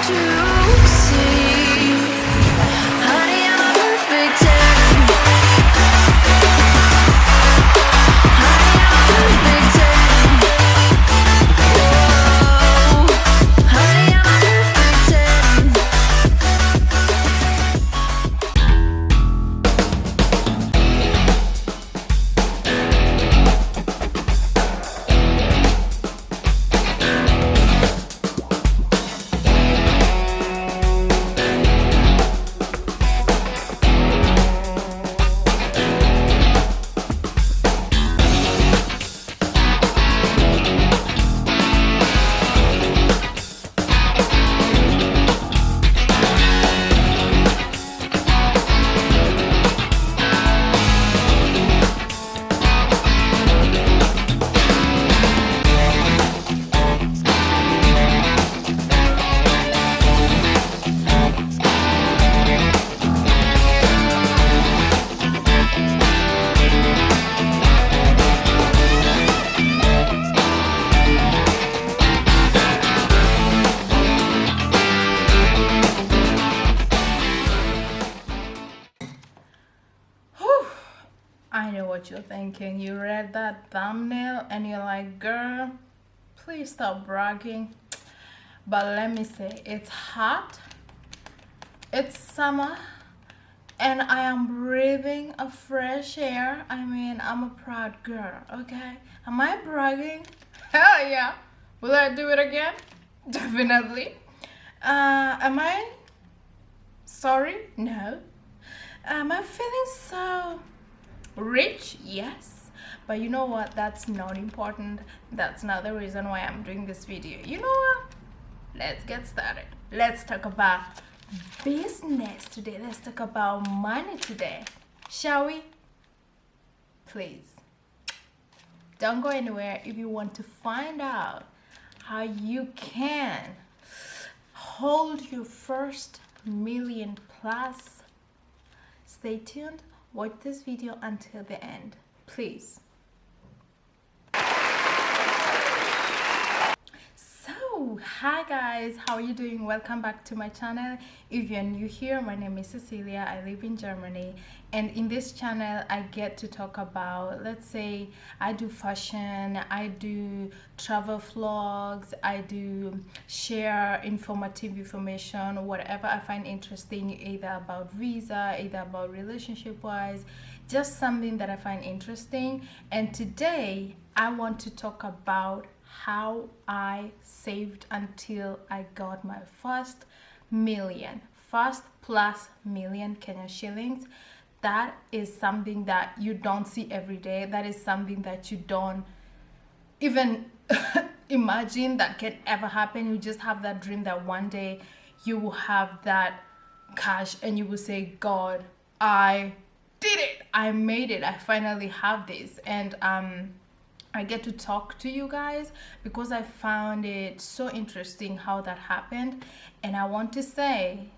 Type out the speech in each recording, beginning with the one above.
to see. Honey, I'm a perfect 10. Honey, I'm a perfect 10. Whoa. Honey, I'm a perfect 10. I know what you're thinking. You read that thumbnail and you're like, girl, please stop bragging. But let me say, it's hot, it's summer, and I am breathing a fresh air. I mean, I'm a proud girl, okay? Am I bragging? Hell yeah. Will I do it again? Definitely. Am I sorry? No. Am I feeling so rich? Yes. But you know what? That's not important. That's not the reason why I'm doing this video. You know what? Let's get started. Let's talk about business today. Let's talk about money today. Shall we? Please. Don't go anywhere if you want to find out how you can hold your first million plus. Stay tuned. Watch this video until the end, please. So, hi guys, how are you doing? Welcome back to my channel. If you're new here, my name is Cecilia. I live in Germany, and in this channel I get to talk about, let's say, I do fashion, I do travel vlogs, I do share informative information, whatever I find interesting, either about visa, either about relationship wise, just something that I find interesting. And today I want to talk about how I saved until I got my first plus million Kenyan shillings. That is something that you don't see every day. That is something that you don't even imagine that can ever happen. You just have that dream that one day you will have that cash and you will say, God, I did it, I made it, I finally have this. And I get to talk to you guys because I found it so interesting how that happened. And I want to say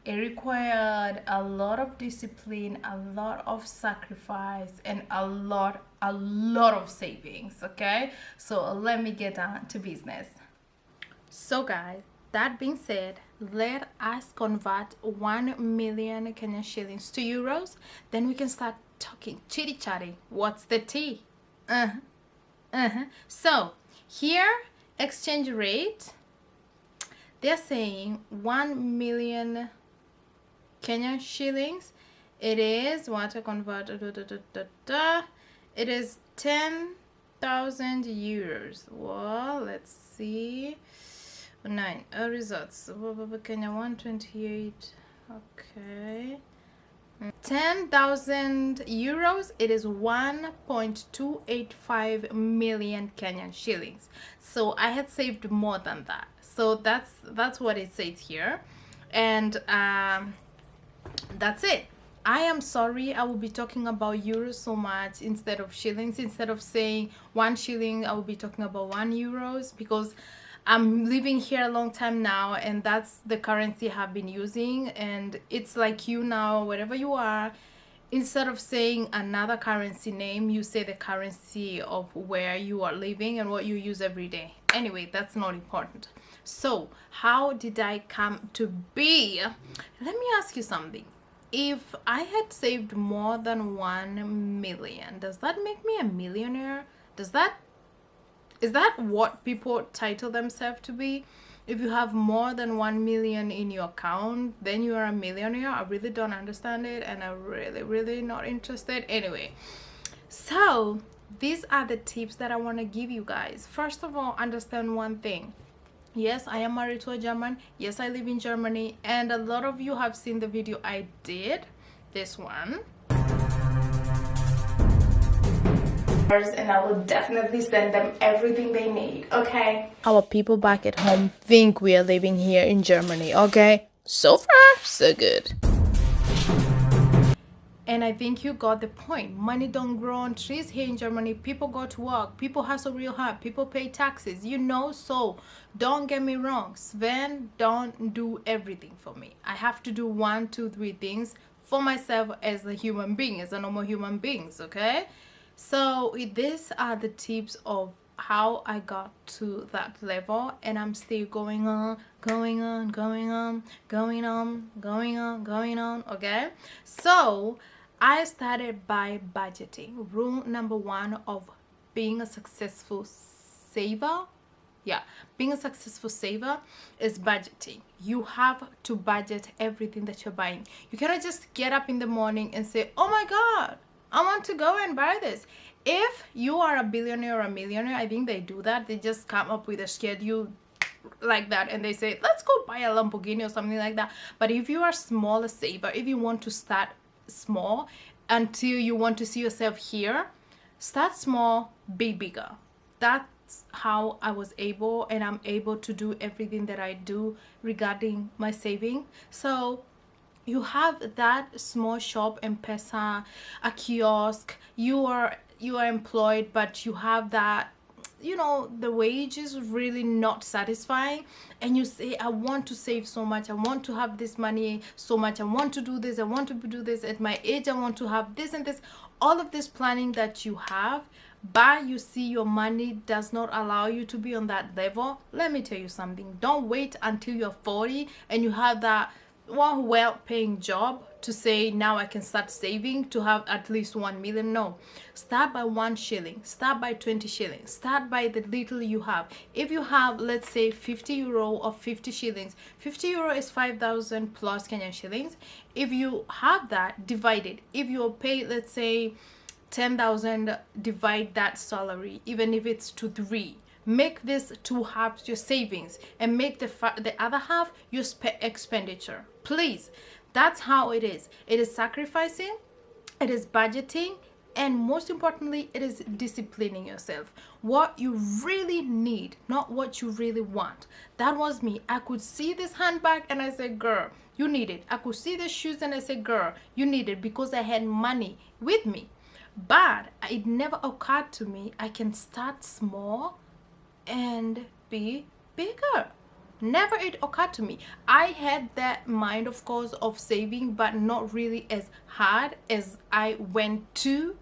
it required a lot of discipline, a lot of sacrifice, and a lot of savings. Okay, so let me get down to business. So guys, that being said, let us convert 1 million Kenyan shillings to euros. Then we can start talking chitty chatty. What's the tea? So here, exchange rate, they're saying 1 million Kenyan shillings. It is, want to convert, it is 10,000 euros. Well, let's see. 9 results. Kenya 128. Okay. 10,000 euros, it is 1.285 million Kenyan shillings. So I had saved more than that. So that's what it says here. And that's it. I am sorry, I will be talking about euros so much instead of shillings. Instead of saying 1 shilling, I will be talking about 1 euros, because I'm living here a long time now, and that's the currency I've been using. And it's like, you now, wherever you are, instead of saying another currency name, you say the currency of where you are living and what you use every day. Anyway, that's not important. So how did I come to be? Let me ask you something. If I had saved more than 1 million, does that make me a millionaire? Is that what people title themselves to be? If you have more than 1 million in your account, then you are a millionaire? I really don't understand it, and I'm really not interested. Anyway, so these are the tips that I want to give you guys. First of all, understand one thing. Yes, I am married to a German. Yes, I live in Germany, and a lot of you have seen the video I did, this one, and I will definitely send them everything they need. Okay, our people back at home think we are living here in Germany. Okay, so far so good. And I think you got the point. Money don't grow on trees here in Germany. People go to work. People hustle real hard. People pay taxes. So don't get me wrong. Sven don't do everything for me. I have to do 1, 2, 3 things for myself as a human being, as a normal human being, okay? So these are the tips of how I got to that level, and I'm still going on, okay? So I started by budgeting. Rule number 1 of being a successful saver, being a successful saver is budgeting. You have to budget everything that you're buying. You cannot just get up in the morning and say, oh my god, I want to go and buy this. If you are a billionaire or a millionaire, I think they do that. They just come up with a schedule like that and they say, let's go buy a Lamborghini or something like that. But if you are small a saver, if you want to start small until you want to see yourself here, start small, be bigger. That's how I was able, and I'm able to do everything that I do regarding my saving. So you have that small shop, M-Pesa, a kiosk, you are employed, but you have that, the wage is really not satisfying, and you say, I want to save so much, I want to have this money so much, I want to do this, I want to do this at my age, I want to have this and this, all of this planning that you have, but you see your money does not allow you to be on that level. Let me tell you something. Don't wait until you're 40 and you have that one well-paying job to say, now I can start saving to have at least 1 million. No, start by 1 shilling, start by 20 shillings, start by the little you have. If you have, let's say, 50 euro or 50 shillings, 50 euro is 5,000 plus Kenyan shillings. If you have that, divide it. If you pay, let's say, 10,000, divide that salary, even if it's to 3. Make this 2 halves your savings and make the other half your expenditure. Please, that's how it is. It is sacrificing, it is budgeting, and most importantly, it is disciplining yourself. What you really need, not what you really want. That was me. I could see this handbag and I said, girl, you need it. I could see the shoes and I said, girl, you need it, because I had money with me. But it never occurred to me I can start small and be bigger. Never it occurred to me. I had that mind, of course, of saving, but not really as hard as I went to,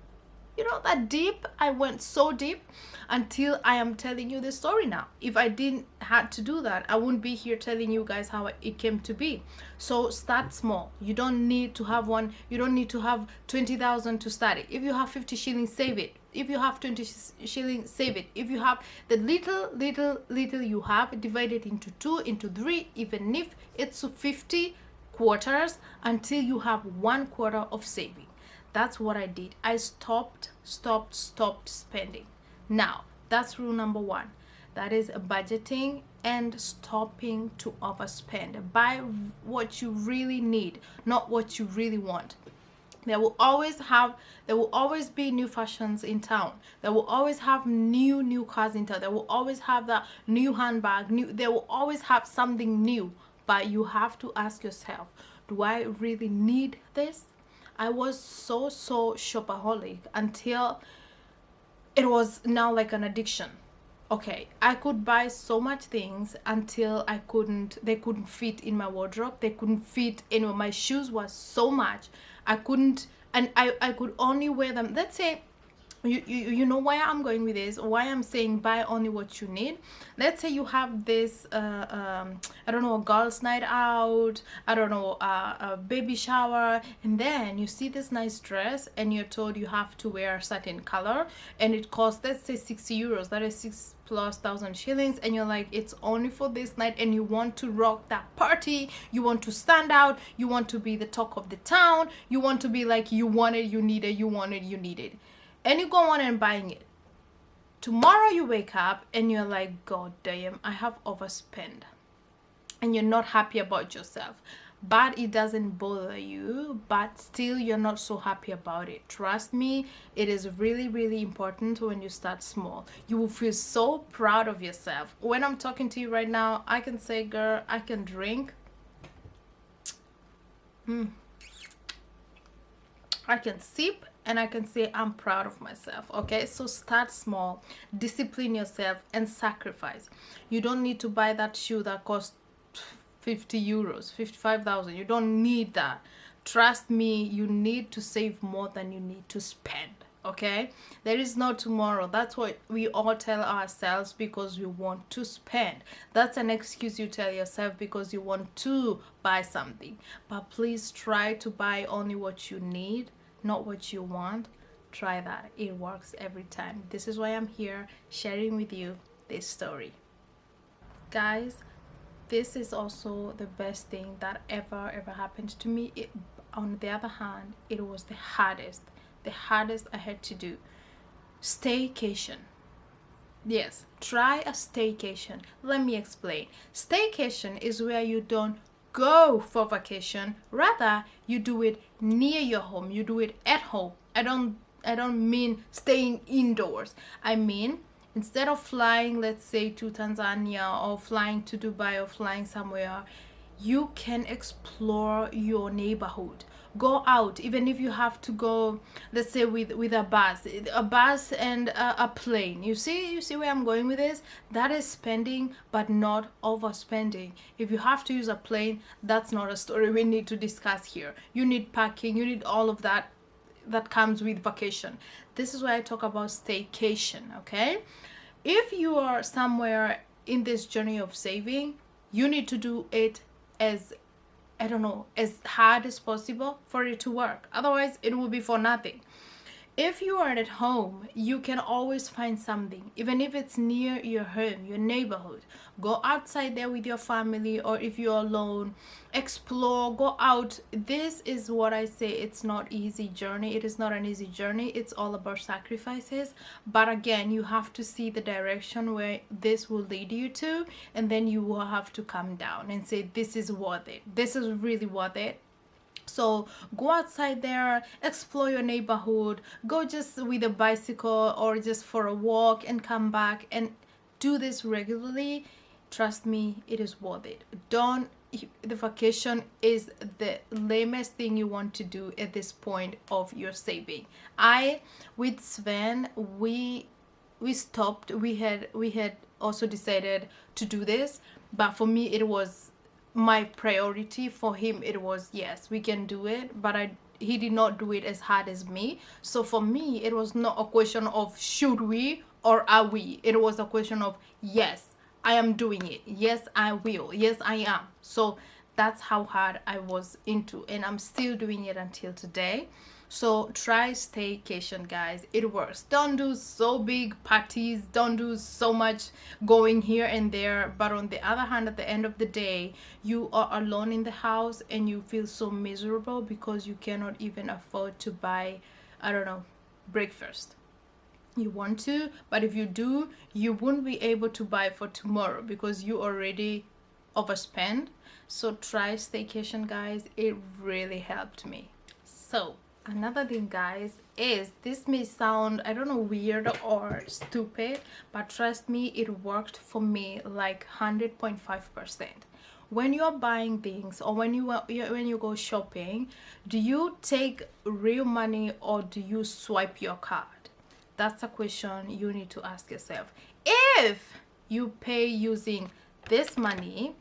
that deep. I went so deep until I am telling you this story now. If I didn't had to do that, I wouldn't be here telling you guys how it came to be. So start small. You don't need to have you don't need to have 20,000 to start it. If you have 50 shillings, save it. If you have 20 shillings, save it. If you have the little you have, divide it into 2, into 3, even if it's 50 quarters, until you have 1 quarter of saving. That's what I did. I stopped spending. Now, that's rule number 1. That is budgeting and stopping to overspend. Buy what you really need, not what you really want. There will always be new fashions in town. There will always have new cars in town. There will always have that new handbag. They will always have something new. But you have to ask yourself, do I really need this? I was so shopaholic until it was now like an addiction. Okay, I could buy so much things until they couldn't fit in my wardrobe. They couldn't fit in my shoes. Was so much I couldn't, and I could only wear them. Let's say you know why I'm going with this, why I'm saying buy only what you need. Let's say you have this I don't know, a girls night out, I don't know, a baby shower, and then you see this nice dress and you're told you have to wear a certain color, and it costs, let's say, 60 euros, that is 6,000+ shillings, and you're like, it's only for this night, and you want to rock that party, you want to stand out, you want to be the talk of the town, you want to be like, you want it, you need it, you want it, you need it, and you go on and buying it. Tomorrow you wake up and you're like, god damn, I have overspent, and you're not happy about yourself. But it doesn't bother you, but still you're not so happy about it. Trust me, it is really, really important when you start small. You will feel so proud of yourself. When I'm talking to you right now, I can say, girl, I can drink, I can sip, and I can say I'm proud of myself. Okay, so start small, discipline yourself, and sacrifice. You don't need to buy that shoe that costs 50 euros, 55,000. You don't need that. Trust me, you need to save more than you need to spend. Okay, there is no tomorrow. That's what we all tell ourselves because we want to spend. That's an excuse you tell yourself because you want to buy something. But please try to buy only what you need, not what you want. Try that. It works every time. This is why I'm here sharing with you this story. Guys, this is also the best thing that ever happened to me. On the other hand, it was the hardest I had to do. Staycation. Yes, try a staycation. Let me explain. Staycation is where you don't go for vacation, rather you do it near your home, you do it at home. I don't mean staying indoors. I mean, instead of flying, let's say, to Tanzania or flying to Dubai or flying somewhere, you can explore your neighborhood. Go out, even if you have to go, let's say, with a bus and a plane. You see where I'm going with this? That is spending, but not overspending. If you have to use a plane, that's not a story we need to discuss here. You need parking, you need all of that comes with vacation. This is why I talk about staycation. Okay, if you are somewhere in this journey of saving, you need to do it as, I don't know, as hard as possible for it to work. Otherwise, it will be for nothing. If you are at home, you can always find something, even if it's near your home, your neighborhood. Go outside there with your family, or if you're alone, explore, go out. This is what I say. It's not easy journey. It is not an easy journey. It's all about sacrifices. But again, you have to see the direction where this will lead you to, and then you will have to come down and say, this is worth it. This is really worth it. So go outside there, explore your neighborhood, go just with a bicycle or just for a walk and come back, and do this regularly. Trust me, it is worth it. The vacation is the lamest thing you want to do at this point of your saving. With Sven, we stopped. We had also decided to do this, but for me it was my priority. For him it was, yes, we can do it, but he did not do it as hard as me. So for me, it was not a question of should we or are we. It was a question of, yes, I am doing it. Yes, I will. Yes, I am. So that's how hard I was into, and I'm still doing it until today. So try staycation, guys. It works. Don't do so big parties, don't do so much going here and there, but on the other hand, at the end of the day, you are alone in the house and you feel so miserable because you cannot even afford to buy, I don't know, breakfast. You want to, but if you do, you won't be able to buy for tomorrow because you already overspend. So try staycation, guys. It really helped me. So another thing, guys, is this may sound, I don't know, weird or stupid, but trust me, it worked for me like 100.5%. When you're buying things or when you go shopping, do you take real money or do you swipe your card? That's a question you need to ask yourself. If you pay using this money,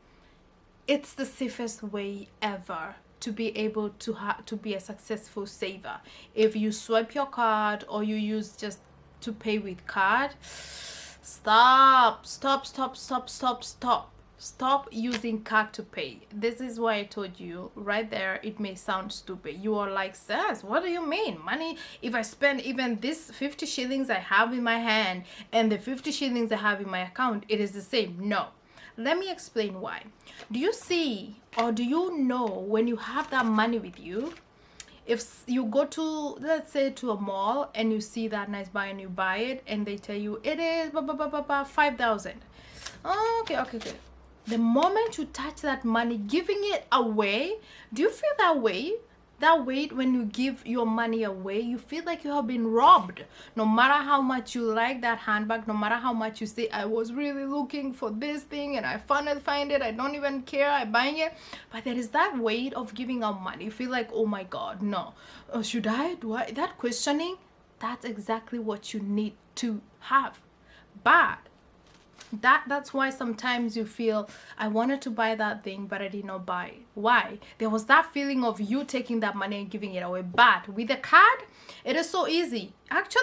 it's the safest way ever to be able to be a successful saver. If you swipe your card or you use just to pay with card, stop, stop, stop, stop, stop, stop. Stop using card to pay. This is why I told you right there. It may sound stupid. You are like, sis, what do you mean? Money, if I spend even this 50 shillings I have in my hand and the 50 shillings I have in my account, it is the same. No. Let me explain why. Do you see, or do you know, when you have that money with you, if you go to, let's say, to a mall and you see that nice buy and you buy it and they tell you it is 5,000. Okay. The moment you touch that money, giving it away, do you feel that way? That weight when you give your money away, you feel like you have been robbed. No matter how much you like that handbag, no matter how much you say, I was really looking for this thing and I finally find it, I don't even care, I'm buying it. But there is that weight of giving out money. You feel like, oh my God, no. Should I? Do I? That questioning, that's exactly what you need to have. But that's why sometimes you feel, I wanted to buy that thing but I did not buy it. Why? There was that feeling of you taking that money and giving it away. But with a card, it is so easy. Actually,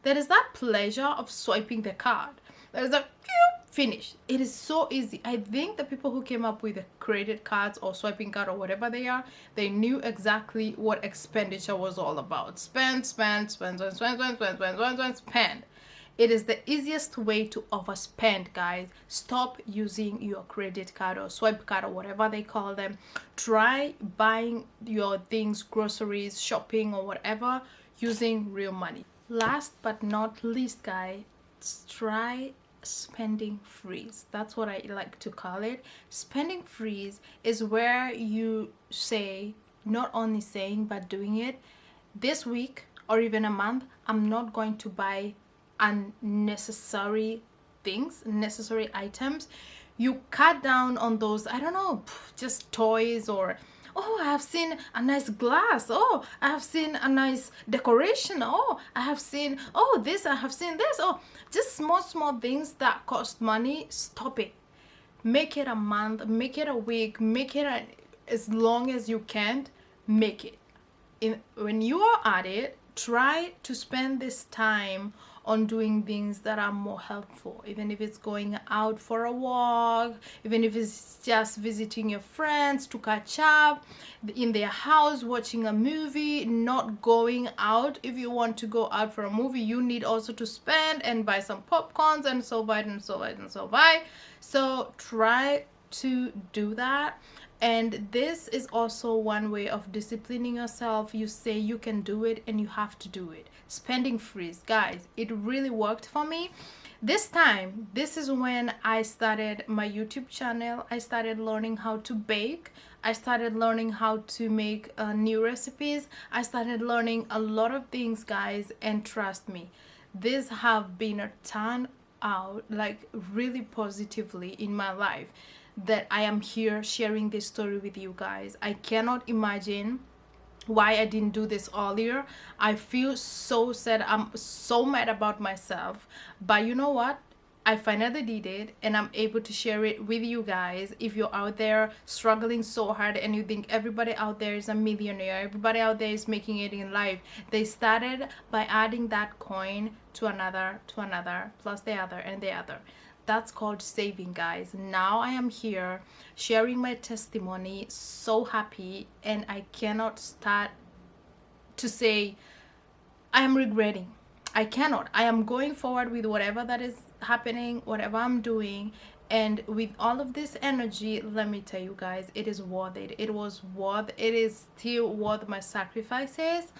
there is that pleasure of swiping the card. There is a finish. It is so easy. I think the people who came up with the credit cards or swiping card or whatever they are, they knew exactly what expenditure was all about. Spend. It is the easiest way to overspend, guys. Stop using your credit card or swipe card or whatever they call them. Try buying your things, groceries, shopping or whatever, using real money. Last but not least, guys, try spending freeze. That's what I like to call it. Spending freeze is where you say, not only saying but doing it, this week or even a month, I'm not going to buy unnecessary things, necessary items. You cut down on those, I don't know, just toys, or oh, I have seen a nice glass, oh, I have seen a nice decoration, oh, I have seen, oh, this, I have seen this, oh, just small things that cost money. Stop it. Make it a month, make it a week, make it as long as you can. Make it. When you are at it, try to spend this time on doing things that are more helpful, even if it's going out for a walk, even if it's just visiting your friends to catch up in their house, watching a movie, not going out. If you want to go out for a movie, you need also to spend and buy some popcorns and so on. So try to do that. And this is also one way of disciplining yourself. You say you can do it and you have to do it. Spending freeze, guys, it really worked for me. This time, this is when I started my YouTube channel. I started learning how to bake. I started learning how to make new recipes. I started learning a lot of things, guys, and trust me, these have been a turn out, like, really positively in my life, that I am here sharing this story with you guys. I cannot imagine why I didn't do this earlier. I feel so sad. I'm so mad about myself, but you know what? I finally did it and I'm able to share it with you guys. If you're out there struggling so hard and you think everybody out there is a millionaire, everybody out there is making it in life, they started by adding that coin to another, plus the other and the other. That's called saving, guys. Now I am here sharing my testimony, so happy, and I cannot start to say I am regretting. I cannot. I am going forward with whatever that is happening, whatever I'm doing, and with all of this energy, let me tell you guys, it is worth it. It is still worth my sacrifices,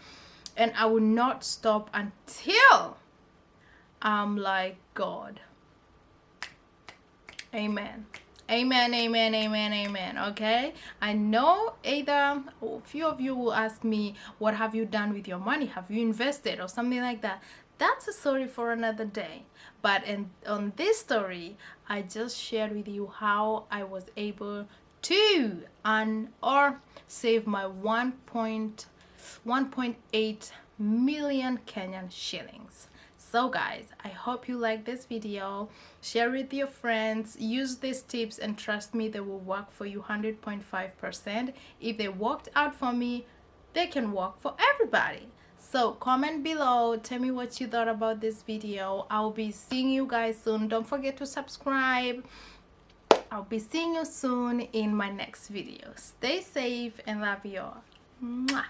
and I will not stop until I'm like God. Amen. Amen. Okay, I know either a few of you will ask me, what have you done with your money? Have you invested or something like that? That's a story for another day. But on this story, I just shared with you how I was able to earn or save my 1.8 million Kenyan shillings. So guys, I hope you like this video. Share with your friends, use these tips, and trust me, they will work for you 100.5%. If they worked out for me, they can work for everybody. So comment below, tell me what you thought about this video. I'll be seeing you guys soon. Don't forget to subscribe. I'll be seeing you soon in my next video. Stay safe and love you all. Mwah.